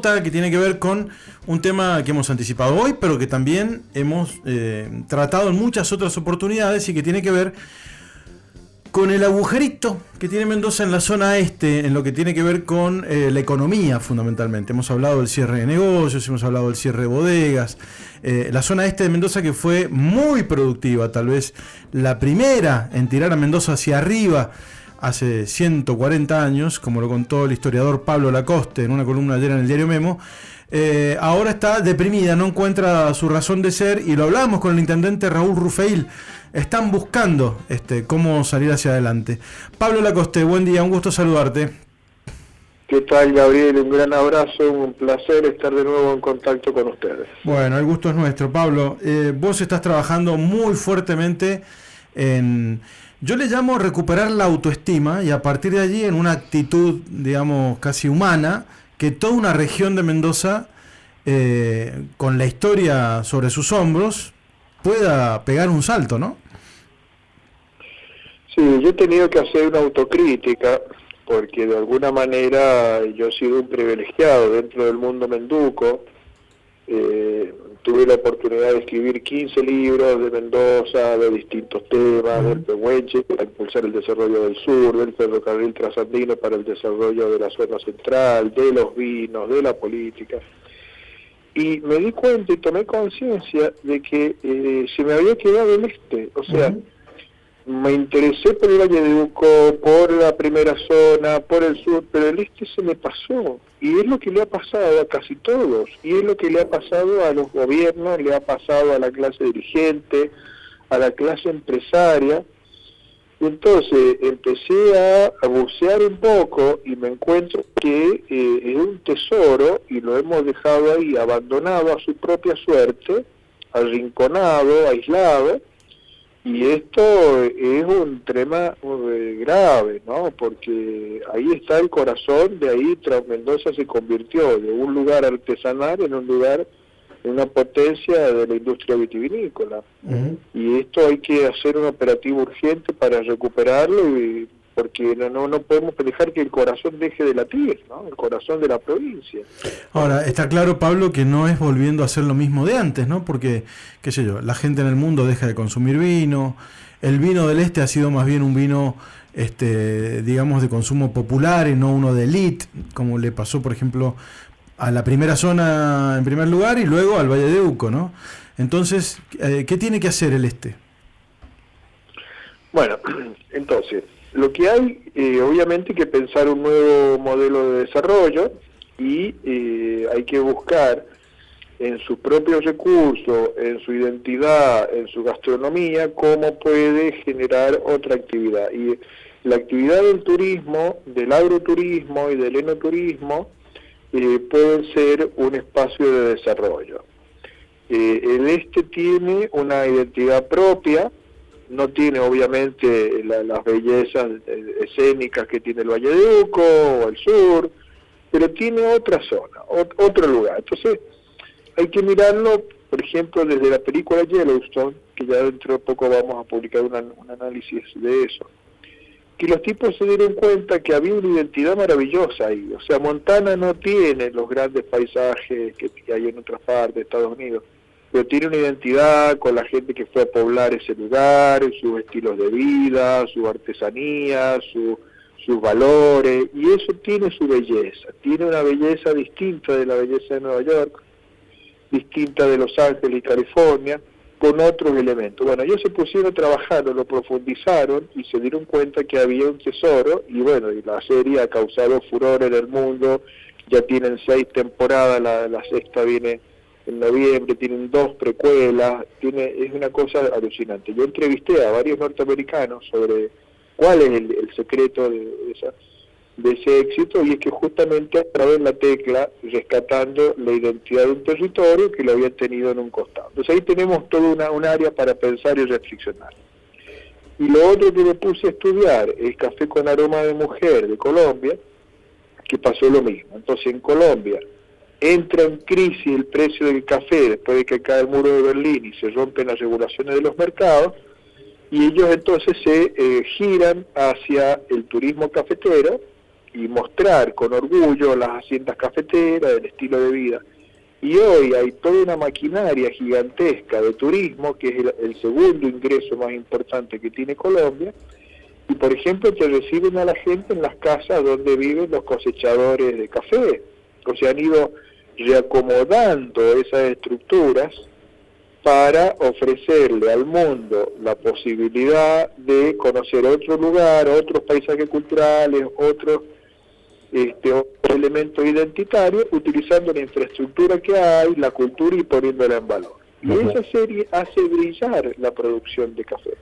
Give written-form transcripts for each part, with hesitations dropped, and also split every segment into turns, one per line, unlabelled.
nota que tiene que ver con un tema que hemos anticipado hoy, pero que también hemos tratado en muchas otras oportunidades y que tiene que ver con el agujerito que tiene Mendoza en la zona este, en lo que tiene que ver con la economía fundamentalmente. Hemos hablado del cierre de negocios, hemos hablado del cierre de bodegas. La zona este de Mendoza que fue muy productiva, tal vez la primera en tirar a Mendoza hacia arriba hace 140 años, como lo contó el historiador Pablo Lacoste en una columna ayer en el diario Memo. Ahora está deprimida, no encuentra su razón de ser, y lo hablábamos con el intendente Raúl Rufeil. Están buscando cómo salir hacia adelante. Pablo Lacoste, buen día, un gusto saludarte.
¿Qué tal, Gabriel? Un gran abrazo, un placer estar de nuevo en contacto con ustedes.
Bueno, el gusto es nuestro, Pablo. Vos estás trabajando muy fuertemente en, yo le llamo recuperar la autoestima, y a partir de allí en una actitud, digamos, casi humana, que toda una región de Mendoza, con la historia sobre sus hombros, pueda pegar un salto, ¿no?
Sí, yo he tenido que hacer una autocrítica, porque de alguna manera yo he sido un privilegiado dentro del mundo menduco. Tuve la oportunidad de escribir 15 libros de Mendoza, de distintos temas, del Pehuenche, para impulsar el desarrollo del sur, del ferrocarril trasandino para el desarrollo de la zona central, de los vinos, de la política. Y me di cuenta y tomé conciencia de que se me había quedado el este, o sea, me interesé por el Valle de Uco, por la primera zona, por el sur, pero el este se me pasó, y es lo que le ha pasado a casi todos, y es lo que le ha pasado a los gobiernos, le ha pasado a la clase dirigente, a la clase empresaria. Y entonces empecé a bucear un poco y me encuentro que es un tesoro y lo hemos dejado ahí abandonado a su propia suerte, arrinconado, aislado, y esto es un tema grave, ¿no? Porque ahí está el corazón, de ahí Mendoza se convirtió de un lugar artesanal en un lugar, una potencia de la industria vitivinícola. Y esto hay que hacer un operativo urgente para recuperarlo, porque no podemos dejar que el corazón deje de latir, ¿no? El corazón de la provincia.
Ahora, está claro, Pablo, que no es volviendo a hacer lo mismo de antes, ¿no? Porque, qué sé yo, la gente en el mundo deja de consumir vino, el vino del este ha sido más bien un vino, digamos, de consumo popular y no uno de elite, como le pasó, por ejemplo, a la primera zona en primer lugar y luego al Valle de Uco, ¿no? Entonces, ¿qué tiene que hacer el este?
Bueno, entonces, lo que hay, obviamente hay que pensar un nuevo modelo de desarrollo y hay que buscar en sus propios recursos, en su identidad, en su gastronomía, cómo puede generar otra actividad. Y la actividad del turismo, del agroturismo y del enoturismo, pueden ser un espacio de desarrollo. El este tiene una identidad propia, no tiene obviamente las bellezas escénicas que tiene el Valle de Uco o el sur, pero tiene otra zona, otro lugar. Entonces hay que mirarlo, por ejemplo, desde la película Yellowstone, que ya dentro de poco vamos a publicar un análisis de eso, que los tipos se dieron cuenta que había una identidad maravillosa ahí. O sea, Montana no tiene los grandes paisajes que hay en otras partes de Estados Unidos, pero tiene una identidad con la gente que fue a poblar ese lugar, sus estilos de vida, su artesanía, sus valores, y eso tiene su belleza. Tiene una belleza distinta de la belleza de Nueva York, distinta de Los Ángeles y California, con otros elementos. Bueno, ellos se pusieron a trabajar, lo profundizaron y se dieron cuenta que había un tesoro, y bueno, y la serie ha causado furor en el mundo. Ya tienen 6 temporadas, la sexta viene en noviembre, tienen 2 precuelas, es una cosa alucinante. Yo entrevisté a varios norteamericanos sobre cuál es el secreto de ese éxito, y es que justamente a través de la tecla, rescatando la identidad de un territorio que lo había tenido en un costado. Entonces ahí tenemos toda un área para pensar y reflexionar. Y lo otro que me puse a estudiar es Café con Aroma de Mujer de Colombia, que pasó lo mismo. Entonces en Colombia entra en crisis el precio del café después de que cae el muro de Berlín y se rompen las regulaciones de los mercados, y ellos entonces se giran hacia el turismo cafetero, y mostrar con orgullo las haciendas cafeteras, el estilo de vida. Y hoy hay toda una maquinaria gigantesca de turismo, que es el segundo ingreso más importante que tiene Colombia, y por ejemplo te reciben a la gente en las casas donde viven los cosechadores de café. O sea, han ido reacomodando esas estructuras para ofrecerle al mundo la posibilidad de conocer otro lugar, otros paisajes culturales, otros elementos identitarios, utilizando la infraestructura que hay, la cultura y poniéndola en valor. Y esa serie hace brillar la producción de café.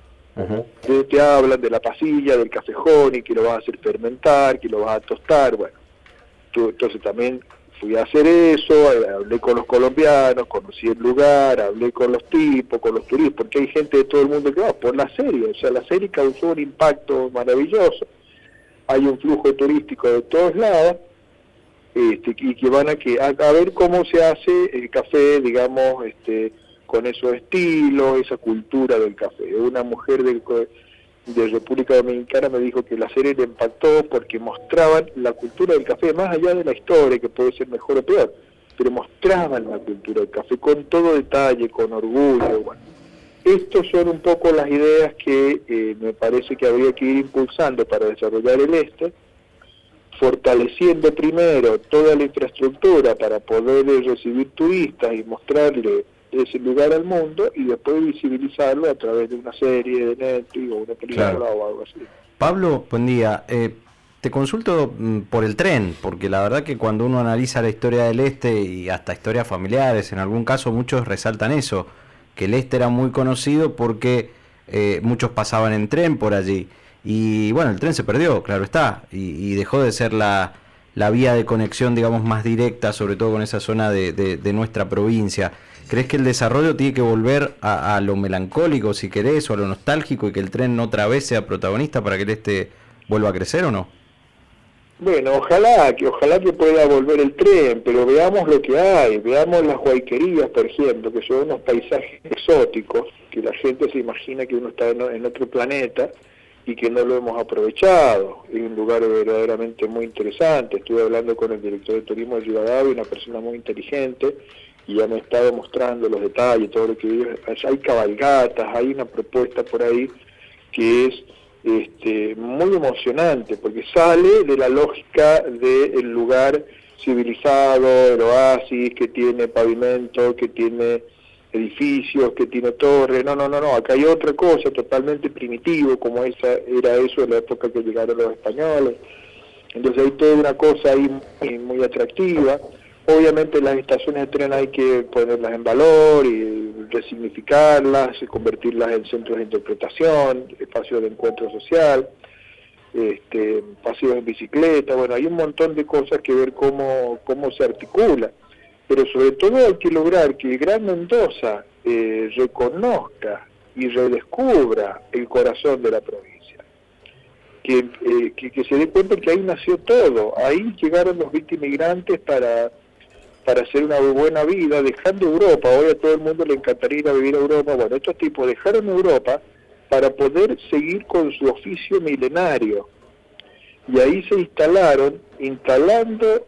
Te hablan de la pasilla, del café honey, que lo vas a hacer fermentar, que lo vas a tostar, bueno. Entonces también fui a hacer eso, hablé con los colombianos, conocí el lugar, hablé con los tipos, con los turistas, porque hay gente de todo el mundo que va por la serie, o sea, la serie causó un impacto maravilloso. Hay un flujo turístico de todos lados, y que van a ver cómo se hace el café, digamos, con esos estilos, esa cultura del café. Una mujer de República Dominicana me dijo que la serie le impactó porque mostraban la cultura del café, más allá de la historia, que puede ser mejor o peor, pero mostraban la cultura del café con todo detalle, con orgullo. Bueno, estas son un poco las ideas que me parece que habría que ir impulsando para desarrollar el fortaleciendo primero toda la infraestructura para poder recibir turistas y mostrarle ese lugar al mundo, y después visibilizarlo a través de una serie de Netflix o una película, claro, o algo así.
Pablo, buen día. Te consulto por el tren, porque la verdad que cuando uno analiza la historia del Este y hasta historias familiares, en algún caso muchos resaltan eso, que el Este era muy conocido porque muchos pasaban en tren por allí. Y bueno, el tren se perdió, claro está, y dejó de ser la vía de conexión, digamos, más directa, sobre todo con esa zona de nuestra provincia. ¿Crees que el desarrollo tiene que volver a lo melancólico, si querés, o a lo nostálgico, y que el tren otra vez sea protagonista para que el Este vuelva a crecer o no?
Bueno, ojalá que pueda volver el tren, pero veamos lo que hay, veamos las huayquerías, por ejemplo, que son unos paisajes exóticos, que la gente se imagina que uno está en otro planeta y que no lo hemos aprovechado. Es un lugar verdaderamente muy interesante. Estuve hablando con el director de turismo de Rivadavia, una persona muy inteligente, y ya me ha estado mostrando los detalles, todo lo que ellos, hay cabalgatas, hay una propuesta por ahí que es muy emocionante, porque sale de la lógica del lugar civilizado, el oasis, que tiene pavimento, que tiene edificios, que tiene torres. No, acá hay otra cosa totalmente primitivo, como era eso en la época que llegaron los españoles. Entonces hay toda una cosa ahí muy atractiva. Obviamente las estaciones de tren hay que ponerlas en valor y resignificarlas, y convertirlas en centros de interpretación, espacios de encuentro social, paseos en bicicleta. Bueno, hay un montón de cosas que ver cómo se articula, pero sobre todo hay que lograr que el Gran Mendoza reconozca y redescubra el corazón de la provincia, que se dé cuenta que ahí nació todo, ahí llegaron los vitimigrantes para hacer una buena vida, dejando Europa. Hoy a todo el mundo le encantaría ir a vivir a Europa. Bueno, estos tipos dejaron Europa para poder seguir con su oficio milenario, y ahí se instalando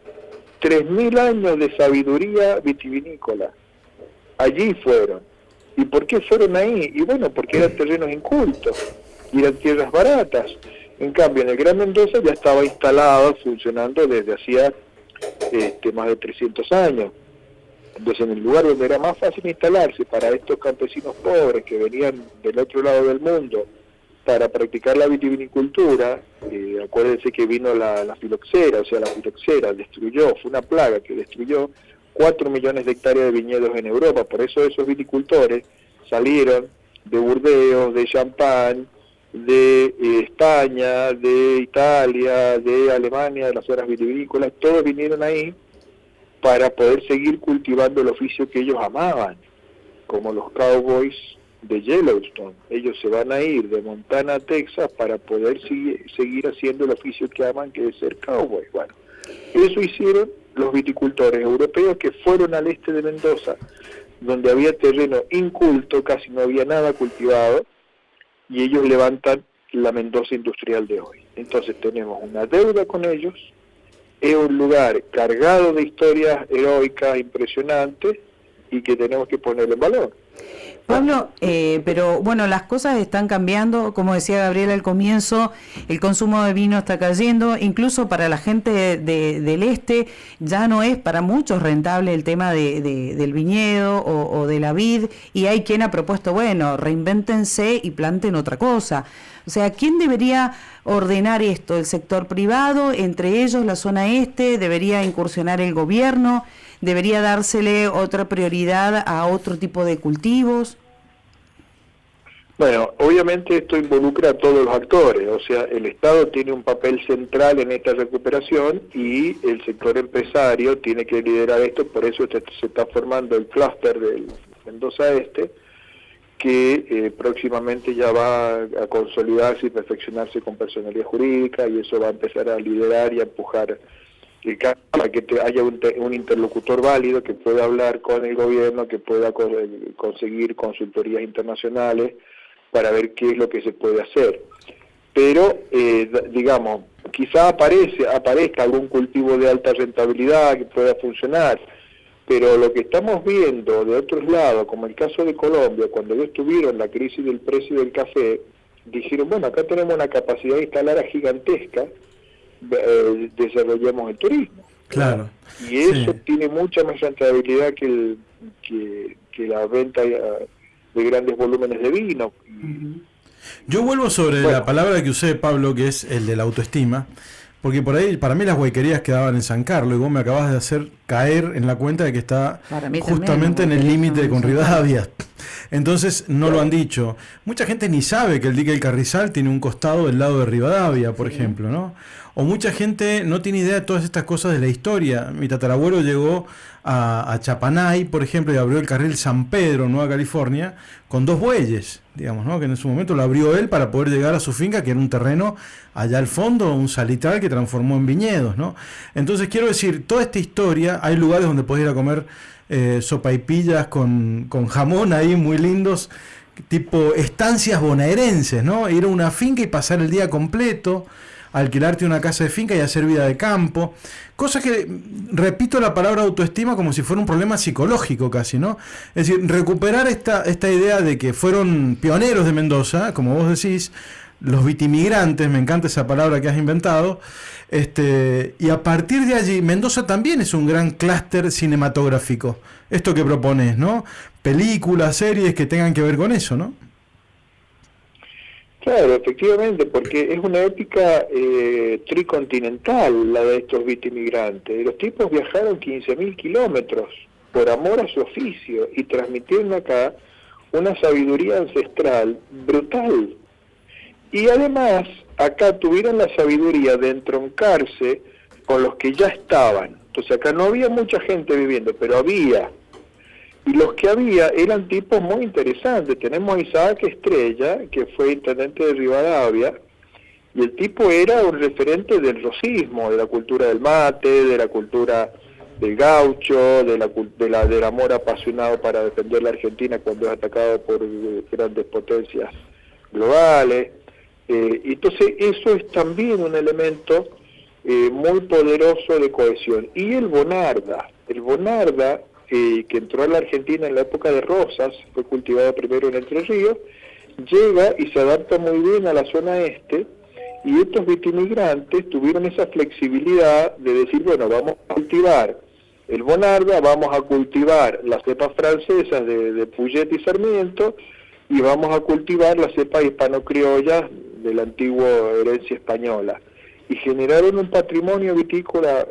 3.000 años de sabiduría vitivinícola. Allí fueron. ¿Y por qué fueron ahí? Y bueno, porque eran terrenos incultos y eran tierras baratas. En cambio, en el Gran Mendoza ya estaba instalado, funcionando desde hacía más de 300 años. Entonces, en el lugar donde era más fácil instalarse para estos campesinos pobres que venían del otro lado del mundo para practicar la vitivinicultura, acuérdense que vino la filoxera, o sea, la filoxera destruyó, fue una plaga que destruyó 4 millones de hectáreas de viñedos en Europa. Por eso esos viticultores salieron de Burdeos, de Champagne, de España, de Italia, de Alemania, de las zonas vitivinícolas. Todos vinieron ahí para poder seguir cultivando el oficio que ellos amaban, como los cowboys de Yellowstone. Ellos se van a ir de Montana a Texas para poder seguir haciendo el oficio que aman, que es ser cowboys. Bueno, eso hicieron los viticultores europeos que fueron al este de Mendoza, donde había terreno inculto, casi no había nada cultivado, y ellos levantan la Mendoza industrial de hoy. Entonces tenemos una deuda con ellos, es un lugar cargado de historias heroicas, impresionantes, y que tenemos que ponerlo en valor.
Pablo, pero bueno, las cosas están cambiando, como decía Gabriela al comienzo, el consumo de vino está cayendo, incluso para la gente del este ya no es para muchos rentable el tema del viñedo o de la vid, y hay quien ha propuesto, bueno, reinvéntense y planten otra cosa. O sea, ¿quién debería ordenar esto? ¿El sector privado? ¿Entre ellos la zona este? ¿Debería incursionar el gobierno? ¿Debería dársele otra prioridad a otro tipo de cultivos?
Bueno, obviamente esto involucra a todos los actores, o sea, el Estado tiene un papel central en esta recuperación y el sector empresario tiene que liderar esto, por eso se está formando el clúster del Mendoza Este, que próximamente ya va a consolidarse y perfeccionarse con personalidad jurídica, y eso va a empezar a liderar y a empujar para que haya un interlocutor válido que pueda hablar con el gobierno, que pueda conseguir consultorías internacionales para ver qué es lo que se puede hacer. Pero, digamos, quizá aparezca algún cultivo de alta rentabilidad que pueda funcionar, pero lo que estamos viendo de otros lados, como el caso de Colombia, cuando ellos tuvieron la crisis del precio del café, dijeron, bueno, acá tenemos una capacidad instalada gigantesca, desarrollemos el turismo.
Claro.
Y eso tiene mucha más rentabilidad que la venta de grandes volúmenes de vino.
Yo vuelvo sobre la palabra que usé, Pablo, que es el de la autoestima, porque por ahí, para mí las huayquerías quedaban en San Carlos, y vos me acabas de hacer caer en la cuenta de que está justamente en el límite con Rivadavia. Entonces no lo han dicho. Mucha gente ni sabe que el dique del Carrizal tiene un costado del lado de Rivadavia, por ejemplo, ¿no? O mucha gente no tiene idea de todas estas cosas de la historia. Mi tatarabuelo llegó a Chapanay, por ejemplo, y abrió el carril San Pedro, Nueva California, con 2 bueyes, digamos, ¿no? Que en su momento lo abrió él para poder llegar a su finca, que era un terreno allá al fondo, un salitral que transformó en viñedos, ¿no? Entonces quiero decir, toda esta historia, hay lugares donde podés ir a comer sopaipillas con jamón ahí muy lindos, tipo estancias bonaerenses, ¿no? Ir a una finca y pasar el día completo, alquilarte una casa de finca y hacer vida de campo, cosa que, repito la palabra autoestima como si fuera un problema psicológico casi, ¿no? Es decir, recuperar esta idea de que fueron pioneros de Mendoza, como vos decís, los vitimigrantes, me encanta esa palabra que has inventado, y a partir de allí, Mendoza también es un gran clúster cinematográfico, esto que propones, ¿no? Películas, series que tengan que ver con eso, ¿no?
Claro, efectivamente, porque es una épica tricontinental la de estos vitimigrantes. Los tipos viajaron 15.000 kilómetros por amor a su oficio y transmitieron acá una sabiduría ancestral brutal. Y además, acá tuvieron la sabiduría de entroncarse con los que ya estaban. Entonces acá no había mucha gente viviendo, pero había. Y los que había eran tipos muy interesantes. Tenemos a Isaac Estrella, que fue intendente de Rivadavia, y el tipo era un referente del rosismo, de la cultura del mate, de la cultura del gaucho, del amor apasionado para defender la Argentina cuando es atacado por grandes potencias globales. Entonces eso es también un elemento muy poderoso de cohesión. Y el Bonarda, que entró a la Argentina en la época de Rosas, fue cultivado primero en Entre Ríos, llega y se adapta muy bien a la zona este, y estos vitimigrantes tuvieron esa flexibilidad de decir, bueno, vamos a cultivar el Bonarda, vamos a cultivar las cepas francesas de Puget y Sarmiento, y vamos a cultivar las cepas hispano-criollas de la antigua herencia española. Y generaron un patrimonio vitícola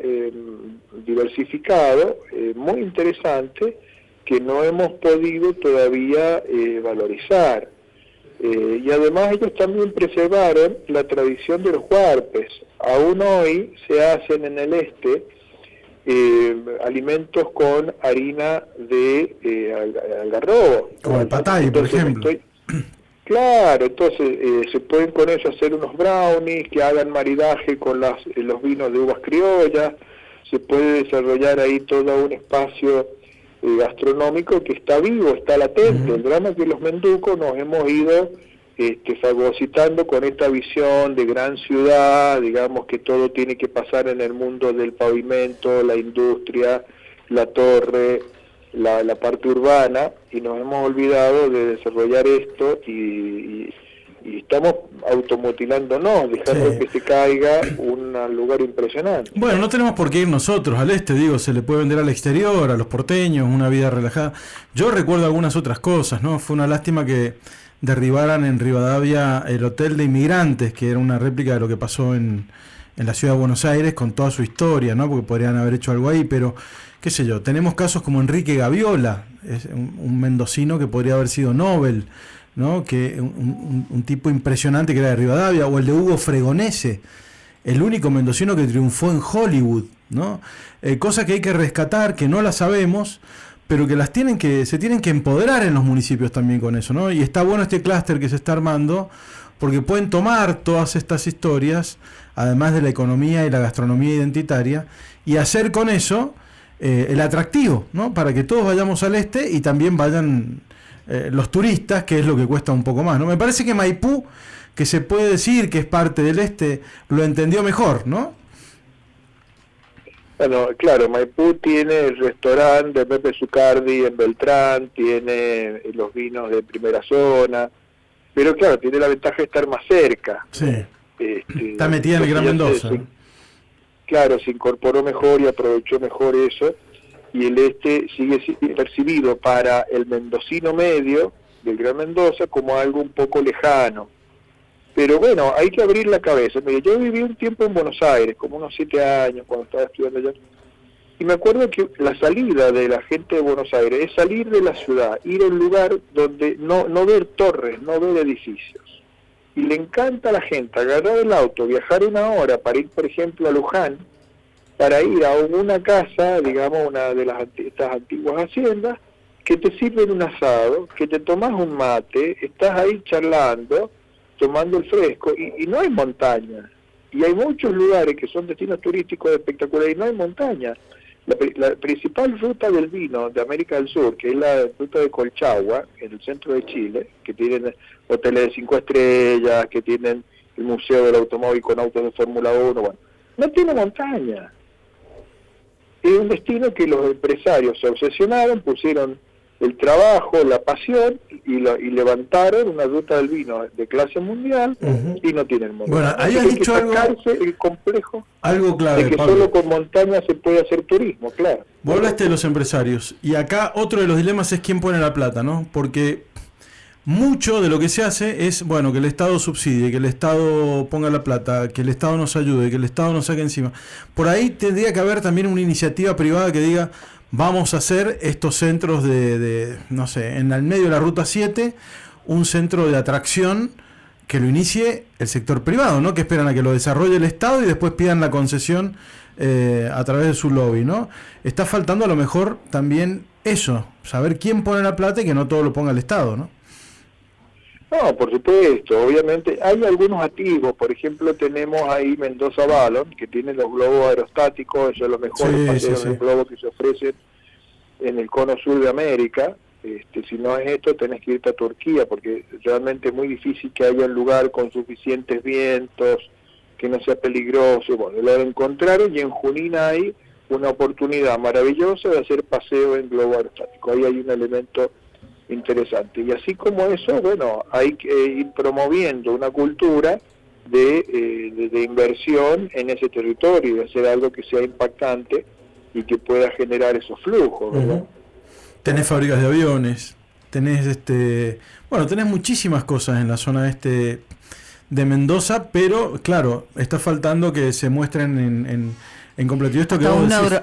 diversificado, muy interesante, que no hemos podido todavía valorizar. Y además ellos también preservaron la tradición de los huarpes. Aún hoy se hacen en el este alimentos con harina de algarrobo.
Como el patay, por ejemplo.
Claro, entonces se pueden con eso hacer unos brownies que hagan maridaje con los vinos de uvas criollas, se puede desarrollar ahí todo un espacio gastronómico que está vivo, está latente. El drama es que los menducos nos hemos ido fagocitando con esta visión de gran ciudad, digamos que todo tiene que pasar en el mundo del pavimento, la industria, la torre, la parte urbana, y nos hemos olvidado de desarrollar esto y estamos automutilándonos, dejando que se caiga un lugar impresionante.
Bueno, no tenemos por qué ir nosotros al este, digo, se le puede vender al exterior, a los porteños, una vida relajada. Yo recuerdo algunas otras cosas, ¿no? Fue una lástima que derribaran en Rivadavia el hotel de inmigrantes, que era una réplica de lo que pasó en la ciudad de Buenos Aires, con toda su historia, ¿no? Porque podrían haber hecho algo ahí, pero qué sé yo, tenemos casos como Enrique Gaviola, es un mendocino que podría haber sido Nobel, ¿no? Que un tipo impresionante que era de Rivadavia, o el de Hugo Fregonese, el único mendocino que triunfó en Hollywood, ¿no? Cosas que hay que rescatar, que no las sabemos, pero que se tienen que empoderar en los municipios también con eso, ¿no? Y está bueno este clúster que se está armando, porque pueden tomar todas estas historias, además de la economía y la gastronomía identitaria, y hacer con eso el atractivo, ¿no? Para que todos vayamos al este y también vayan los turistas, que es lo que cuesta un poco más, ¿no? Me parece que Maipú, que se puede decir que es parte del este, lo entendió mejor, ¿no?
Bueno, claro, Maipú tiene el restaurante de Pepe Zucardi en Beltrán, tiene los vinos de primera zona, pero claro, tiene la ventaja de estar más cerca.
Sí. Está metida en el Gran Mendoza.
Claro, se incorporó mejor y aprovechó mejor eso, y el este sigue percibido para el mendocino medio del Gran Mendoza como algo un poco lejano. Pero bueno, hay que abrir la cabeza. Mire, yo viví un tiempo en Buenos Aires, como unos 7 años, cuando estaba estudiando allá, y me acuerdo que la salida de la gente de Buenos Aires es salir de la ciudad, ir a un lugar donde no ver torres, no ver edificios. Y le encanta a la gente agarrar el auto, viajar 1 hora para ir, por ejemplo, a Luján, para ir a una casa, digamos, una de estas antiguas haciendas, que te sirven un asado, que te tomas un mate, estás ahí charlando, tomando el fresco, y no hay montaña. Y hay muchos lugares que son destinos turísticos espectaculares y no hay montaña. La principal ruta del vino de América del Sur, que es la ruta de Colchagua, en el centro de Chile, que tienen hoteles de 5 estrellas, que tienen el Museo del Automóvil con autos de Fórmula 1, bueno, no tiene montaña. Es un destino que los empresarios se obsesionaron, pusieron el trabajo, la pasión, y levantaron una ruta del vino de clase mundial, y no tienen montaña.
Bueno, ahí has dicho algo,
el complejo
algo clave,
de que
Pablo.
solo con montaña se puede hacer turismo, claro.
Vos hablaste de los empresarios, y acá otro de los dilemas es quién pone la plata, ¿no? Porque mucho de lo que se hace es, bueno, que el Estado subsidie, que el Estado ponga la plata, que el Estado nos ayude, que el Estado nos saque encima. Por ahí tendría que haber también una iniciativa privada que diga, vamos a hacer estos centros no sé, en el medio de la Ruta 7, un centro de atracción que lo inicie el sector privado, ¿no? Que esperan a que lo desarrolle el Estado y después pidan la concesión a través de su lobby, ¿no? Está faltando a lo mejor también eso, saber quién pone la plata y que no todo lo ponga el Estado, ¿no?
No, por supuesto, obviamente hay algunos activos, por ejemplo tenemos ahí Mendoza Ballon, que tiene los globos aerostáticos, eso es lo mejor, los globos que se ofrecen en el cono sur de América. Si no es esto, tenés que irte a Turquía, porque realmente es muy difícil que haya un lugar con suficientes vientos, que no sea peligroso. Bueno, lo encontraron, y en Junín hay una oportunidad maravillosa de hacer paseo en globo aerostático. Ahí hay un elemento interesante. Y así como eso, bueno, hay que ir promoviendo una cultura de inversión en ese territorio, de hacer algo que sea impactante y que pueda generar esos flujos, ¿verdad?
Tenés fábricas de aviones, tenés tenés muchísimas cosas en la zona este de Mendoza, pero claro, está faltando que se muestren en completo. Esto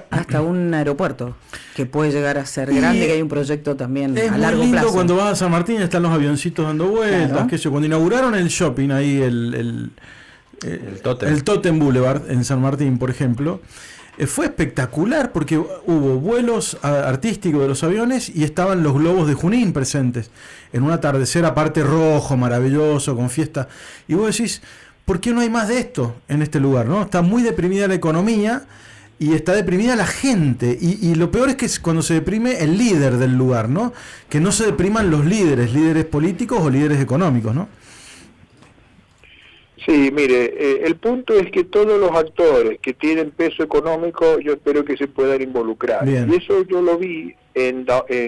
hasta un aeropuerto que puede llegar a ser grande, que hay un proyecto también a largo
lindo
plazo.
Cuando vas a San Martín están los avioncitos dando vueltas, claro. Que cuando inauguraron el shopping ahí, el Totem Boulevard en San Martín, por ejemplo, fue espectacular porque hubo vuelos artísticos de los aviones y estaban los globos de Junín presentes en un atardecer aparte rojo, maravilloso, con fiesta. Y vos decís, ¿por qué no hay más de esto en este lugar, no? Está muy deprimida la economía y está deprimida la gente. Y lo peor es que cuando se deprime el líder del lugar, ¿no? Que no se depriman los líderes políticos o líderes económicos, ¿no?
Sí, mire, el punto es que todos los actores que tienen peso económico, yo espero que se puedan involucrar.
Bien.
Y eso yo lo vi en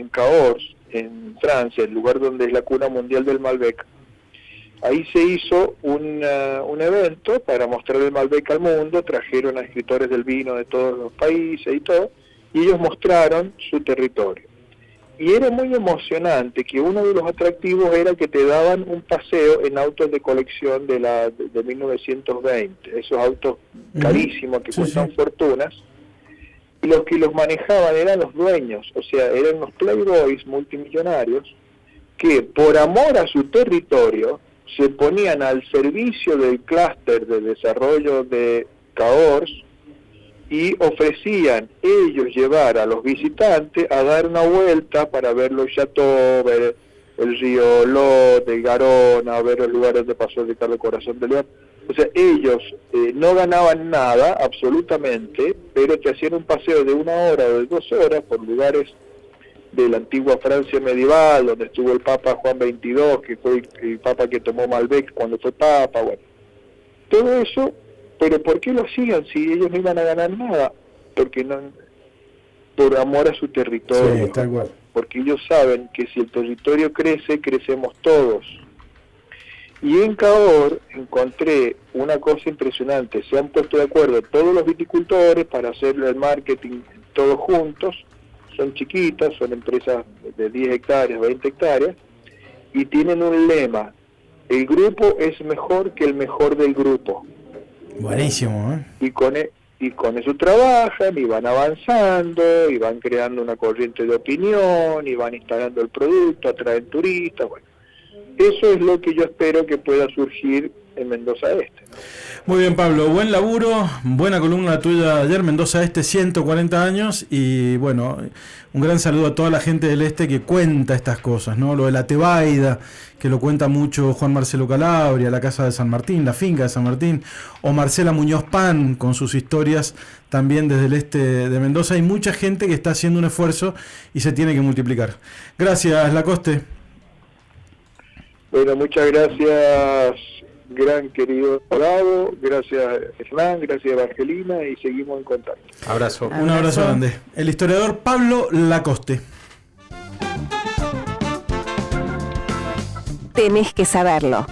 Cahors, en Francia, el lugar donde es la cuna mundial del Malbec. Ahí se hizo un evento para mostrar el Malbec al mundo, trajeron a escritores del vino de todos los países y todo, y ellos mostraron su territorio. Y era muy emocionante que uno de los atractivos era que te daban un paseo en autos de colección de 1920, esos autos carísimos que cuestan fortunas, y los que los manejaban eran los dueños, o sea, eran los playboys multimillonarios que por amor a su territorio se ponían al servicio del clúster de desarrollo de Cahors y ofrecían ellos llevar a los visitantes a dar una vuelta para ver los chateaux, ver el río Lot, el Garona, ver los lugares donde pasó Ricardo Corazón de León. O sea, ellos no ganaban nada, absolutamente, pero te hacían un paseo de 1 hora o de 2 horas por lugares de la antigua Francia medieval, donde estuvo el Papa Juan XXII, que fue el Papa que tomó Malbec cuando fue Papa, bueno. Todo eso. Pero ¿por qué lo hacían si ellos no iban a ganar nada? Porque no, por amor a su territorio.
Sí, tal cual.
Porque ellos saben que si el territorio crece, crecemos todos. Y en Cahors encontré una cosa impresionante. Se han puesto de acuerdo todos los viticultores para hacer el marketing todos juntos. Son chiquitas, son empresas de 10 hectáreas, 20 hectáreas, y tienen un lema: el grupo es mejor que el mejor del grupo.
Buenísimo, ¿eh?
Y con eso trabajan y van avanzando y van creando una corriente de opinión y van instalando el producto, atraen turistas. Bueno, eso es lo que yo espero que pueda surgir en Mendoza Este.
Muy bien, Pablo, buen laburo, buena columna tuya ayer, Mendoza Este, 140 años, y bueno, un gran saludo a toda la gente del Este que cuenta estas cosas, ¿no? Lo de la Tebaida, que lo cuenta mucho Juan Marcelo Calabria, la casa de San Martín, la finca de San Martín, o Marcela Muñoz Pan, con sus historias también desde el este de Mendoza. Hay mucha gente que está haciendo un esfuerzo y se tiene que multiplicar. Gracias, Lacoste.
Bueno, muchas gracias, gran querido Bravo, gracias Hernán, gracias Evangelina, y seguimos en contacto.
Abrazo.
Un abrazo grande. El historiador Pablo Lacoste.
Tenés que saberlo.